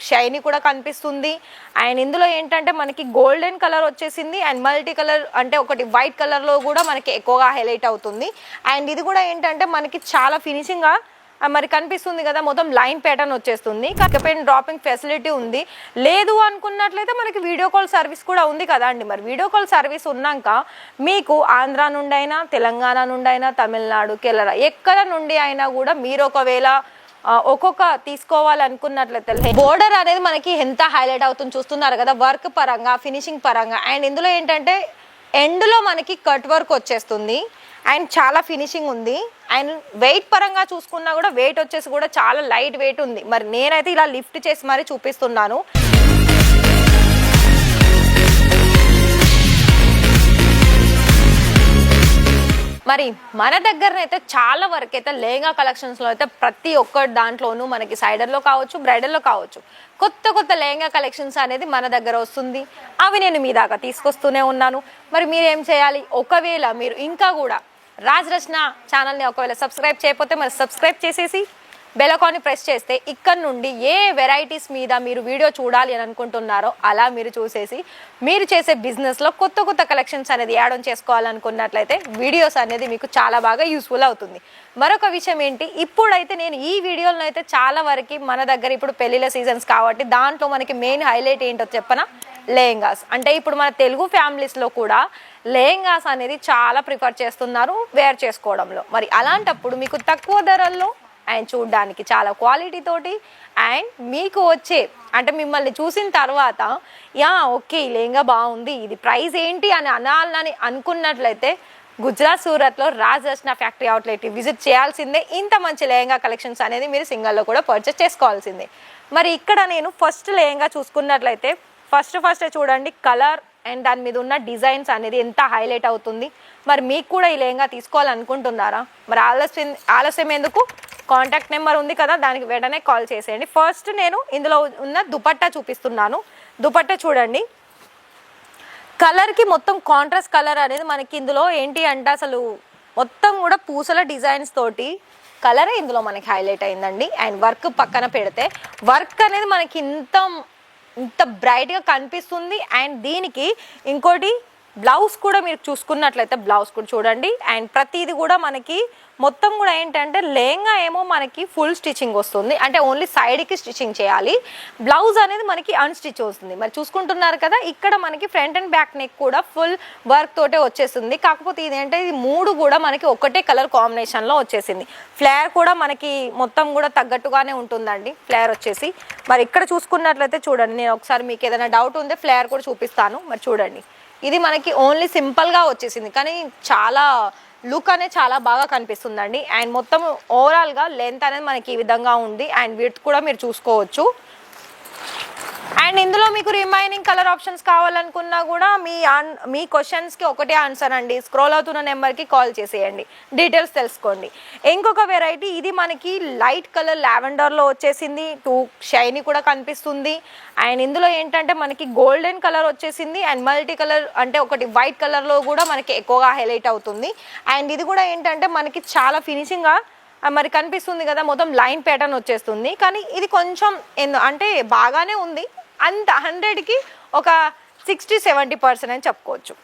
Shiny కూడా కనిపిస్తుంది. And ఇందులో ఏంటంటే మనకి గోల్డెన్ కలర్ వచ్చేసింది అండ్ మల్టీ కలర్ అంటే ఒకటి వైట్ కలర్లో కూడా మనకి ఎక్కువగా హైలైట్ అవుతుంది. అండ్ ఇది కూడా ఏంటంటే మనకి చాలా ఫినిషింగ్గా మరి కనిపిస్తుంది కదా, మొత్తం లైన్ ప్యాటర్న్ వచ్చేస్తుంది. పెన్ డ్రాపింగ్ ఫెసిలిటీ ఉంది. లేదు అనుకున్నట్లయితే మనకి వీడియో కాల్ సర్వీస్ కూడా ఉంది కదా అండి. మరి వీడియో కాల్ సర్వీస్ ఉన్నాక మీకు ఆంధ్ర నుండి అయినా, తెలంగాణ నుండి అయినా, తమిళనాడు, కేరళ ఎక్కడ నుండి అయినా కూడా మీరు ఒకవేళ ఒక్కొక్క తీసుకోవాలనుకున్నట్లయితే బోర్డర్ అనేది మనకి ఎంత హైలైట్ అవుతుంది చూస్తున్నారు కదా, వర్క్ పరంగా, ఫినిషింగ్ పరంగా. అండ్ ఇందులో ఏంటంటే ఎండ్లో మనకి కట్ వర్క్ వచ్చేస్తుంది అండ్ చాలా ఫినిషింగ్ ఉంది. అండ్ వెయిట్ పరంగా చూసుకున్నా కూడా వెయిట్ వచ్చేసి కూడా చాలా లైట్ వెయిట్ ఉంది. మరి నేనైతే ఇలా లిఫ్ట్ చేసి మరీ చూపిస్తున్నాను. మరి మన దగ్గరనైతే చాలా వరకు అయితే లెహంగా కలెక్షన్స్లో అయితే ప్రతి ఒక్క దాంట్లోనూ మనకి సైడర్లో కావచ్చు, బ్రైడల్లో కావచ్చు, కొత్త కొత్త లెహంగా కలెక్షన్స్ అనేది మన దగ్గర వస్తుంది. అవి నేను మీ దాకా తీసుకొస్తూనే ఉన్నాను. మరి మీరేం చేయాలి, ఒకవేళ మీరు ఇంకా కూడా రాజ్ రచన ఛానల్ని ఒకవేళ సబ్స్క్రైబ్ చేయకపోతే మరి సబ్స్క్రైబ్ చేసేసి బెల్ ఐకాన్ని ప్రెస్ చేస్తే ఇక్కడ నుండి ఏ వెరైటీస్ మీద మీరు వీడియో చూడాలి అని అనుకుంటున్నారో అలా మీరు చూసేసి మీరు చేసే బిజినెస్లో కొత్త కొత్త కలెక్షన్స్ అనేది యాడ్ ఆన్ చేసుకోవాలనుకున్నట్లయితే వీడియోస్ అనేది మీకు చాలా బాగా యూస్ఫుల్ అవుతుంది. మరొక విషయం ఏంటి, ఇప్పుడైతే నేను ఈ వీడియోలను అయితే చాలా వరకు మన దగ్గర ఇప్పుడు పెళ్లిళ్ళ సీజన్స్ కాబట్టి దాంట్లో మనకి మెయిన్ హైలైట్ ఏంటో చెప్పనా, లెహంగాస్. అంటే ఇప్పుడు మన తెలుగు ఫ్యామిలీస్లో కూడా లెహంగాస్ అనేది చాలా ప్రిఫర్ చేస్తున్నారు వేర్ చేసుకోవడంలో. మరి అలాంటప్పుడు మీకు తక్కువ ధరల్లో అండ్ చూడడానికి చాలా క్వాలిటీ తోటి అండ్ మీకు వచ్చే అంటే మిమ్మల్ని చూసిన తర్వాత ఓకే ఈ లెహంగా బాగుంది, ఇది ప్రైస్ ఏంటి అని అనాలని అనుకున్నట్లయితే గుజరాత్ సూరత్లో రాజ్ రచన ఫ్యాక్టరీ అవుట్లెట్ విజిట్ చేయాల్సిందే. ఇంత మంచి లెహంగా కలెక్షన్స్ అనేది మీరు సింగల్లో కూడా పర్చేస్ చేసుకోవాల్సిందే. మరి ఇక్కడ నేను ఫస్ట్ లెహంగా చూసుకున్నట్లయితే ఫస్ట్ చూడండి కలర్ అండ్ దాని మీద ఉన్న డిజైన్స్ అనేది ఎంత హైలైట్ అవుతుంది. మరి మీకు కూడా ఈ లెహంగా తీసుకోవాలనుకుంటున్నారా? మరి ఆలస్యం ఎందుకు, కాంటాక్ట్ నెంబర్ ఉంది కదా, దానికి వెంటనే కాల్ చేసేయండి. ఫస్ట్ నేను ఇందులో ఉన్న దుపట్టా చూపిస్తున్నాను. దుపట్టా చూడండి, కలర్కి మొత్తం కాంట్రాస్ట్ కలర్ అనేది మనకి ఇందులో ఏంటి అంటే అసలు మొత్తం కూడా పూసల డిజైన్స్ తోటి కలరే ఇందులో మనకి హైలైట్ అయిందండి. అండ్ వర్క్ పక్కన పెడితే వర్క్ అనేది మనకి ఇంత బ్రైట్గా కనిపిస్తుంది. అండ్ దీనికి ఇంకోటి బ్లౌజ్ కూడా మీరు చూసుకున్నట్లయితే బ్లౌజ్ కూడా చూడండి. అండ్ ప్రతిది కూడా మనకి మొత్తం కూడా ఏంటంటే లెహంగా ఏమో మనకి ఫుల్ స్టిచ్చింగ్ వస్తుంది, అంటే ఓన్లీ సైడ్కి స్టిచ్చింగ్ చేయాలి. బ్లౌజ్ అనేది మనకి అన్స్టిచ్ వస్తుంది. మరి చూసుకుంటున్నారు కదా, ఇక్కడ మనకి ఫ్రంట్ అండ్ బ్యాక్ నెక్ కూడా ఫుల్ వర్క్ తోటే వచ్చేస్తుంది. కాకపోతే ఇదేంటే ఇది మూడు కూడా మనకి ఒకటే కలర్ కాంబినేషన్లో వచ్చేసింది. ఫ్లేర్ కూడా మనకి మొత్తం కూడా తగ్గట్టుగానే ఉంటుందండి ఫ్లేర్ వచ్చేసి. మరి ఇక్కడ చూసుకున్నట్లయితే చూడండి, నేను ఒకసారి మీకు ఏదైనా డౌట్ ఉంటే ఫ్లేర్ కూడా చూపిస్తాను. మరి చూడండి, ఇది మనకి ఓన్లీ సింపుల్గా వచ్చేసింది కానీ చాలా లుక్ అనేది చాలా బాగా కనిపిస్తుందండి. అండ్ మొత్తం ఓవరాల్గా లెంత్ అనేది మనకి ఈ విధంగా ఉంది. అండ్ విడ్త్ కూడా మీరు చూసుకోవచ్చు. అండ్ ఇందులో మీకు రిమైనింగ్ కలర్ ఆప్షన్స్ కావాలనుకున్నా కూడా మీ క్వశ్చన్స్కి ఒకటే ఆన్సర్ అండి, స్క్రోల్ అవుతున్న నెంబర్కి కాల్ చేసేయండి, డీటెయిల్స్ తెలుసుకోండి. ఇంకొక వెరైటీ ఇది మనకి లైట్ కలర్ లావెండర్లో వచ్చేసింది, షైనీ కూడా కనిపిస్తుంది. అండ్ ఇందులో ఏంటంటే మనకి గోల్డెన్ కలర్ వచ్చేసింది అండ్ మల్టీ కలర్ అంటే ఒకటి వైట్ కలర్లో కూడా మనకి ఎక్కువగా హైలైట్ అవుతుంది. అండ్ ఇది కూడా ఏంటంటే మనకి చాలా ఫినిషింగ్గా మరి కనిపిస్తుంది కదా, మొత్తం లైన్ ప్యాటర్న్ వచ్చేస్తుంది. కానీ ఇది కొంచెం అంటే బాగానే ఉంది, అంత 100కి ఒక 60-70% అని చెప్పుకోవచ్చు.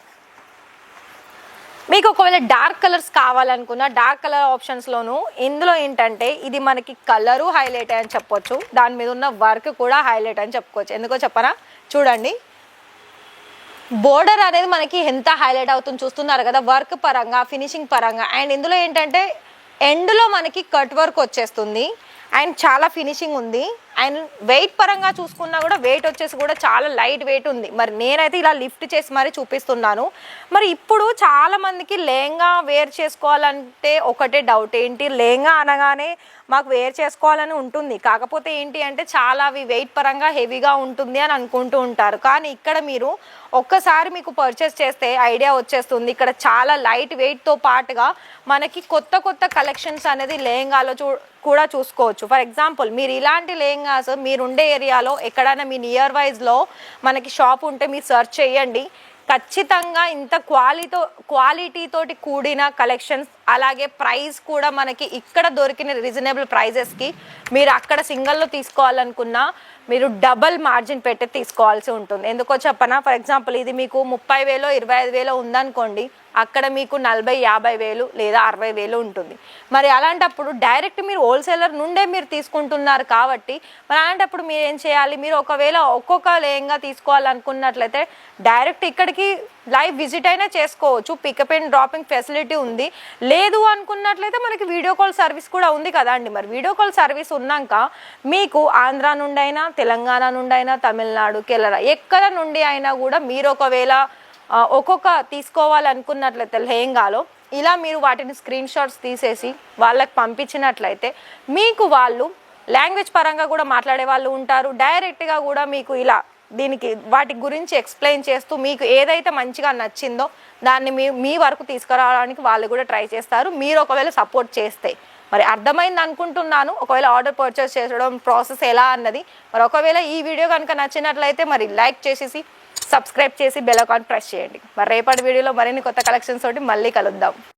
మీకు ఒకవేళ డార్క్ కలర్స్ కావాలనుకున్న డార్క్ కలర్ ఆప్షన్స్లోను ఇందులో ఏంటంటే ఇది మనకి కలరు హైలైట్ అని చెప్పొచ్చు, దాని మీద ఉన్న వర్క్ కూడా హైలైట్ అని చెప్పుకోవచ్చు. ఎందుకో చెప్పనా, చూడండి బోర్డర్ అనేది మనకి ఎంత హైలైట్ అవుతుంది చూస్తున్నారు కదా, వర్క్ పరంగా, ఫినిషింగ్ పరంగా. అండ్ ఇందులో ఏంటంటే ఎండ్లో మనకి కట్ వర్క్ వచ్చేస్తుంది అండ్ చాలా ఫినిషింగ్ ఉంది. అండ్ వెయిట్ పరంగా చూసుకున్నా కూడా వెయిట్ వచ్చేసి కూడా చాలా లైట్ వెయిట్ ఉంది. మరి నేనైతే ఇలా లిఫ్ట్ చేసి మరీ చూపిస్తున్నాను. మరి ఇప్పుడు చాలా మందికి లెహంగా వేర్ చేసుకోవాలంటే ఒకటే డౌట్, ఏంటి లెహంగా అనగానే మాకు వేర్ చేసుకోవాలని ఉంటుంది, కాకపోతే ఏంటి అంటే చాలా అవి వెయిట్ పరంగా హెవీగా ఉంటుంది అని అనుకుంటూ ఉంటారు. కానీ ఇక్కడ మీరు ఒక్కసారి మీకు పర్చేస్ చేస్తే ఐడియా వచ్చేస్తుంది. ఇక్కడ చాలా లైట్ వెయిట్తో పాటుగా మనకి కొత్త కొత్త కలెక్షన్స్ అనేది లెహంగాలో కూడా చూసుకోవచ్చు. ఫర్ ఎగ్జాంపుల్ మీరు ఇలాంటి లెహంగాస్ మీరుండే ఏరియాలో ఎక్కడైనా మీ నియర్ వైజ్లో మనకి షాప్ ఉంటే మీరు సెర్చ్ చేయండి. ఖచ్చితంగా ఇంత క్వాలిటీ తోటి కూడిన కలెక్షన్స్, అలాగే ప్రైస్ కూడా మనకి ఇక్కడ దొరికిన రీజనబుల్ ప్రైజెస్కి మీరు అక్కడ సింగిల్లో తీసుకోవాలనుకున్నా మీరు డబల్ మార్జిన్ పెట్టి తీసుకోవాల్సి ఉంటుంది. ఎందుకో చెప్పనా, ఫర్ ఎగ్జాంపుల్ ఇది మీకు 30,000 25,000 ఉందనుకోండి, అక్కడ మీకు 40,000 50,000 లేదా 60,000 ఉంటుంది. మరి అలాంటప్పుడు డైరెక్ట్ మీరు హోల్సేలర్ నుండే మీరు తీసుకుంటున్నారు కాబట్టి మరి అలాంటప్పుడు మీరు ఏం చేయాలి, మీరు ఒకవేళ ఒక్కొక్క లేంగా తీసుకోవాలనుకున్నట్లయితే డైరెక్ట్ ఇక్కడికి లైవ్ విజిట్ అయినా చేసుకోవచ్చు. పికప్ అండ్ డ్రాపింగ్ ఫెసిలిటీ ఉంది. లేదు అనుకున్నట్లయితే మనకి వీడియో కాల్ సర్వీస్ కూడా ఉంది కదా అండి. మరి వీడియో కాల్ సర్వీస్ ఉన్నాక మీకు ఆంధ్ర నుండి అయినా, తెలంగాణ నుండి అయినా, తమిళనాడు, కేరళ ఎక్కడ నుండి అయినా కూడా మీరు ఒకవేళ ఒక్కొక్క తీసుకోవాలనుకున్నట్లయితే లెహంగాలో ఇలా మీరు వాటిని స్క్రీన్ షాట్స్ తీసేసి వాళ్ళకి పంపించినట్లయితే మీకు వాళ్ళు లాంగ్వేజ్ పరంగా కూడా మాట్లాడే వాళ్ళు ఉంటారు. డైరెక్ట్గా కూడా మీకు ఇలా దీనికి వాటి గురించి ఎక్స్ప్లెయిన్ చేస్తూ మీకు ఏదైతే మంచిగా నచ్చిందో దాన్ని మీ వరకు తీసుకురావడానికి వాళ్ళు కూడా ట్రై చేస్తారు, మీరు ఒకవేళ సపోర్ట్ చేస్తే. మరి అర్థమైంది అనుకుంటున్నాను ఒకవేళ ఆర్డర్ పర్చేస్ చేయడం ప్రాసెస్ ఎలా అన్నది. మరి ఒకవేళ ఈ వీడియో కనుక నచ్చినట్లయితే మరి లైక్ చేసేసి సబ్స్క్రైబ్ చేసి బెల్ ఐకాన్ ప్రెస్ చేయండి. మరి రేపటి వీడియోలో మరిన్ని కొత్త కలెక్షన్స్ తోటి మళ్ళీ కలుద్దాం.